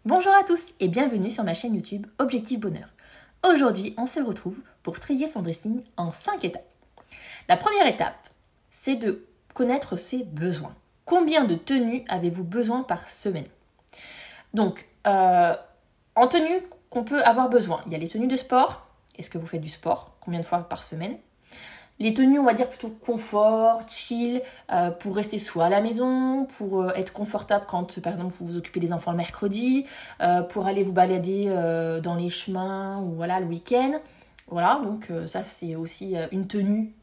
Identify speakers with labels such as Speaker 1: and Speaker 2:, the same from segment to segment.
Speaker 1: Bonjour à tous et bienvenue sur ma chaîne YouTube Objectif Bonheur. Aujourd'hui, on se retrouve pour trier son dressing en 5 étapes. La première étape, c'est de connaître ses besoins. Combien de tenues avez-vous besoin par semaine? Donc, en tenues qu'on peut avoir besoin, il y a les tenues de sport. Est-ce que vous faites du sport? Combien de fois par semaine? Les tenues, on va dire plutôt confort, chill, pour rester soit à la maison, pour être confortable quand, par exemple, vous vous occupez des enfants le mercredi, pour aller vous balader dans les chemins ou voilà, le week-end. Voilà, donc ça, c'est aussi une tenue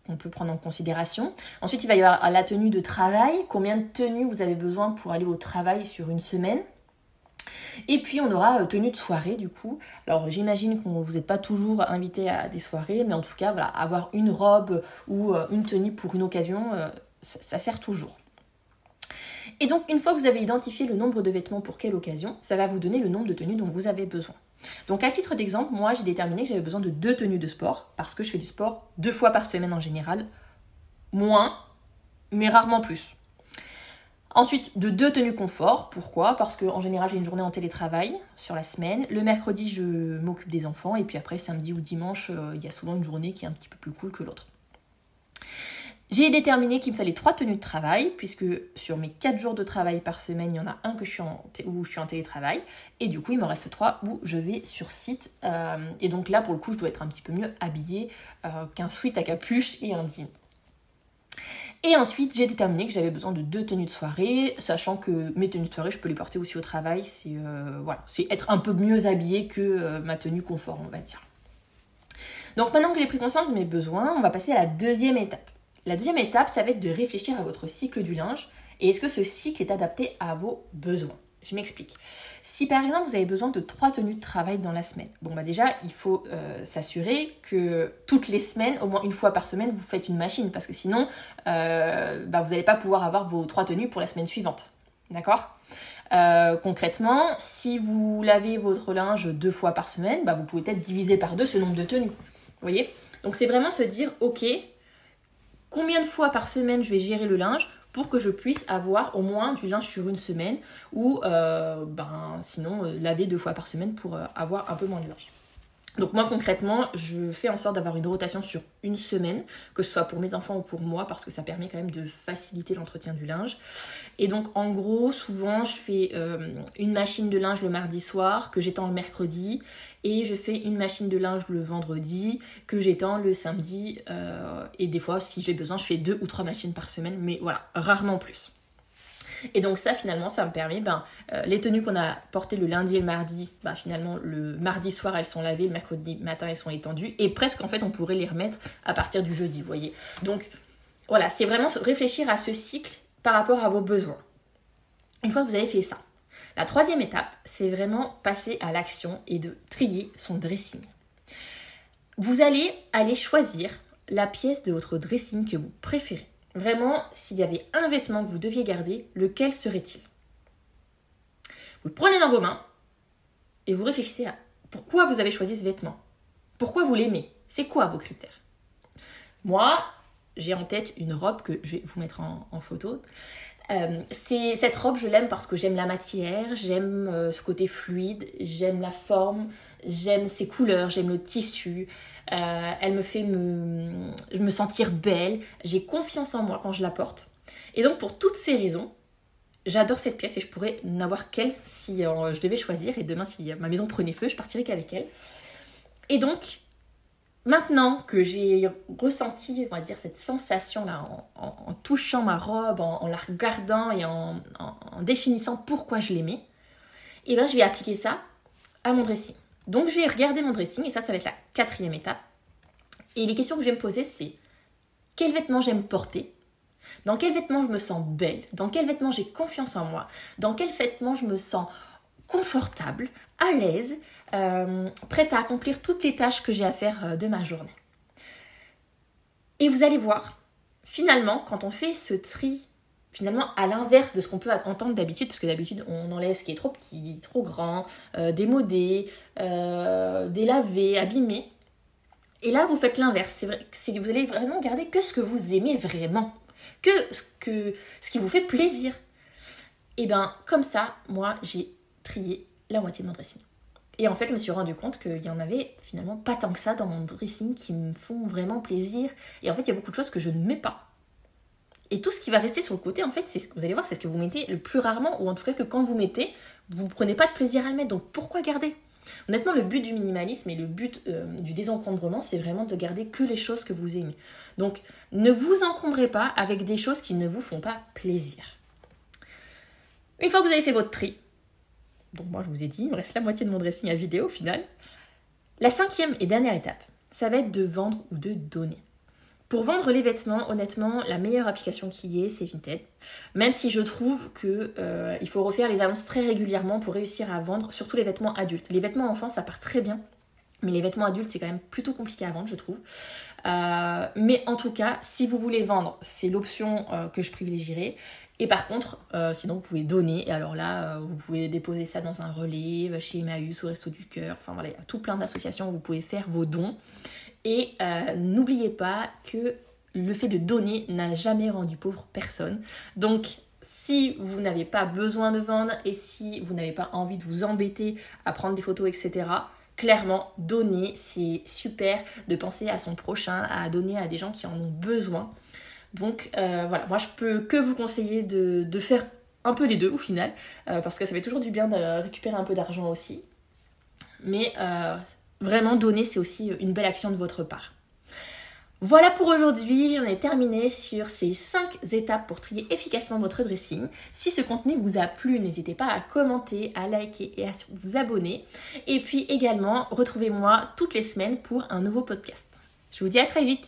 Speaker 1: qu'on peut prendre en considération. Ensuite, il va y avoir la tenue de travail. Combien de tenues vous avez besoin pour aller au travail sur une semaine? Et puis on aura tenue de soirée du coup. Alors j'imagine que vous n'êtes pas toujours invité à des soirées, mais en tout cas voilà, avoir une robe ou une tenue pour une occasion, ça sert toujours. Et donc une fois que vous avez identifié le nombre de vêtements pour quelle occasion, ça va vous donner le nombre de tenues dont vous avez besoin. Donc à titre d'exemple, moi j'ai déterminé que j'avais besoin de 2 tenues de sport, parce que je fais du sport 2 fois par semaine en général, moins, mais rarement plus. Ensuite, de 2 tenues confort. Pourquoi? Parce qu'en général, j'ai une journée en télétravail sur la semaine. Le mercredi, je m'occupe des enfants. Et puis après, samedi ou dimanche, il y a souvent une journée qui est un petit peu plus cool que l'autre. J'ai déterminé qu'il me fallait 3 tenues de travail, puisque sur mes 4 jours de travail par semaine, il y en a un où je suis en télétravail. Et du coup, il me reste 3 où je vais sur site. Et donc là, pour le coup, je dois être un petit peu mieux habillée qu'un sweat à capuche et un jean. Et ensuite, j'ai déterminé que j'avais besoin de 2 tenues de soirée, sachant que mes tenues de soirée, je peux les porter aussi au travail. C'est être un peu mieux habillée que ma tenue confort, on va dire. Donc maintenant que j'ai pris conscience de mes besoins, on va passer à la deuxième étape. La deuxième étape, ça va être de réfléchir à votre cycle du linge et est-ce que ce cycle est adapté à vos besoins. Je m'explique. Si par exemple vous avez besoin de 3 tenues de travail dans la semaine, bon bah déjà il faut s'assurer que toutes les semaines, au moins une fois par semaine, vous faites une machine parce que sinon vous n'allez pas pouvoir avoir vos 3 tenues pour la semaine suivante. D'accord? Concrètement, si vous lavez votre linge 2 fois par semaine, vous pouvez peut-être diviser par 2 ce nombre de tenues. Vous voyez? Donc c'est vraiment se dire, ok, combien de fois par semaine je vais gérer le linge pour que je puisse avoir au moins du linge sur une semaine ou sinon laver 2 fois par semaine pour avoir un peu moins de linge. Donc moi concrètement, je fais en sorte d'avoir une rotation sur une semaine, que ce soit pour mes enfants ou pour moi, parce que ça permet quand même de faciliter l'entretien du linge. Et donc en gros, souvent je fais une machine de linge le mardi soir, que j'étends le mercredi, et je fais une machine de linge le vendredi, que j'étends le samedi, et des fois si j'ai besoin, je fais 2 ou 3 machines par semaine, mais voilà, rarement plus. Et donc ça finalement ça me permet, les tenues qu'on a portées le lundi et le mardi, finalement le mardi soir elles sont lavées, le mercredi matin elles sont étendues et presque en fait on pourrait les remettre à partir du jeudi, vous voyez. Donc voilà, c'est vraiment réfléchir à ce cycle par rapport à vos besoins. Une fois que vous avez fait ça, la troisième étape c'est vraiment passer à l'action et de trier son dressing. Vous allez aller choisir la pièce de votre dressing que vous préférez. Vraiment, s'il y avait un vêtement que vous deviez garder, lequel serait-il? Vous le prenez dans vos mains et vous réfléchissez à pourquoi vous avez choisi ce vêtement. Pourquoi vous l'aimez? C'est quoi vos critères? Moi, j'ai en tête une robe que je vais vous mettre en photo. Cette robe, je l'aime parce que j'aime la matière, j'aime ce côté fluide, j'aime la forme, j'aime ses couleurs, j'aime le tissu. Elle me fait me sentir belle, j'ai confiance en moi quand je la porte. Et donc pour toutes ces raisons, j'adore cette pièce et je pourrais n'avoir qu'elle si je devais choisir. Et demain, si ma maison prenait feu, je partirais qu'avec elle. Et donc, maintenant que j'ai ressenti, on va dire, cette sensation-là en touchant ma robe, en la regardant et en définissant pourquoi je l'aimais, je vais appliquer ça à mon dressing. Donc, je vais regarder mon dressing et ça va être la 4e étape. Et les questions que je vais me poser, c'est quel vêtement j'aime porter? Dans quel vêtement je me sens belle? Dans quel vêtement j'ai confiance en moi? Dans quel vêtement je me sens confortable, à l'aise, prête à accomplir toutes les tâches que j'ai à faire de ma journée. Et vous allez voir, finalement, quand on fait ce tri, finalement à l'inverse de ce qu'on peut entendre d'habitude, parce que d'habitude on enlève ce qui est trop petit, trop grand, démodé, délavé, abîmé. Et là vous faites l'inverse, vous allez vraiment garder que ce que vous aimez vraiment, que ce qui vous fait plaisir. Et comme ça, moi j'ai trier la moitié de mon dressing. Et en fait, je me suis rendu compte qu'il y en avait finalement pas tant que ça dans mon dressing qui me font vraiment plaisir. Et en fait, il y a beaucoup de choses que je ne mets pas. Et tout ce qui va rester sur le côté, en fait, c'est ce que vous allez voir, c'est ce que vous mettez le plus rarement, ou en tout cas que quand vous mettez, vous ne prenez pas de plaisir à le mettre. Donc pourquoi garder ? Honnêtement, le but du minimalisme et le but du désencombrement, c'est vraiment de garder que les choses que vous aimez. Donc ne vous encombrez pas avec des choses qui ne vous font pas plaisir. Une fois que vous avez fait votre tri, donc moi je vous ai dit, il me reste la moitié de mon dressing à vider au final. La 5e et dernière étape, ça va être de vendre ou de donner. Pour vendre les vêtements, honnêtement, la meilleure application qui est, c'est Vinted. Même si je trouve qu'il faut refaire les annonces très régulièrement pour réussir à vendre, surtout les vêtements adultes. Les vêtements enfants, ça part très bien. Mais les vêtements adultes, c'est quand même plutôt compliqué à vendre, je trouve. Mais en tout cas, si vous voulez vendre, c'est l'option que je privilégierai. Et par contre, sinon vous pouvez donner. Et alors là, vous pouvez déposer ça dans un relais, chez Emmaüs, au Resto du Cœur. Enfin voilà, il y a tout plein d'associations où vous pouvez faire vos dons. Et n'oubliez pas que le fait de donner n'a jamais rendu pauvre personne. Donc, si vous n'avez pas besoin de vendre et si vous n'avez pas envie de vous embêter à prendre des photos, etc., clairement, donner, c'est super de penser à son prochain, à donner à des gens qui en ont besoin. Donc voilà, moi je peux que vous conseiller de faire un peu les deux au final, parce que ça fait toujours du bien de récupérer un peu d'argent aussi. Mais vraiment donner, c'est aussi une belle action de votre part. Voilà pour aujourd'hui, j'en ai terminé sur ces 5 étapes pour trier efficacement votre dressing. Si ce contenu vous a plu, n'hésitez pas à commenter, à liker et à vous abonner. Et puis également, retrouvez-moi toutes les semaines pour un nouveau podcast. Je vous dis à très vite.